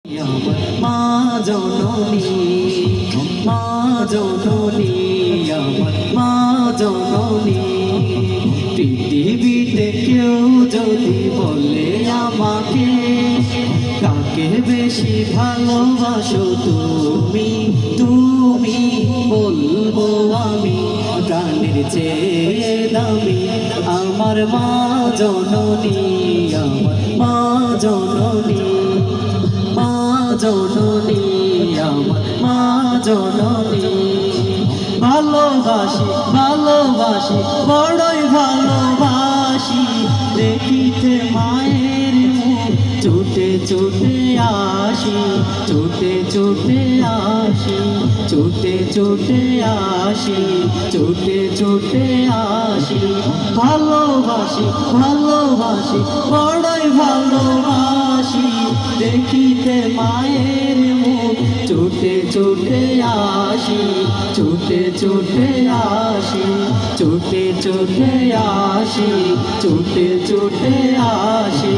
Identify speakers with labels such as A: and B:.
A: আমার মা জননী, মা জননী, আমার মা জননী। পৃথিবীতে কেউ যদি বলে আমাকে কাকে বেশি ভালোবাসো তুমি, তুমি বলবো আমি প্রাণের চেয়ে দামি আমার মা জননী, আমার মা জননী, মা জননী, আমার মা জননী। ভালোবাসি ভালোবাসি বড়ই ভালোবাসি দেখিতে মায়ের মুখ ছুটে ছুটে আসি, ছুটে ছুটে আসি, ছুটে ছুটে আসি, ছুটে ছুটে আসি। ভালোবাসি ভালোবাসি বড়ই ভালোবাসি দেখিতে মায়ের মুখ ছুটে ছুটে আসি, ছুটে ছুটে আসি, ছুটে ছুটে আসি, ছুটে ছুটে আসি।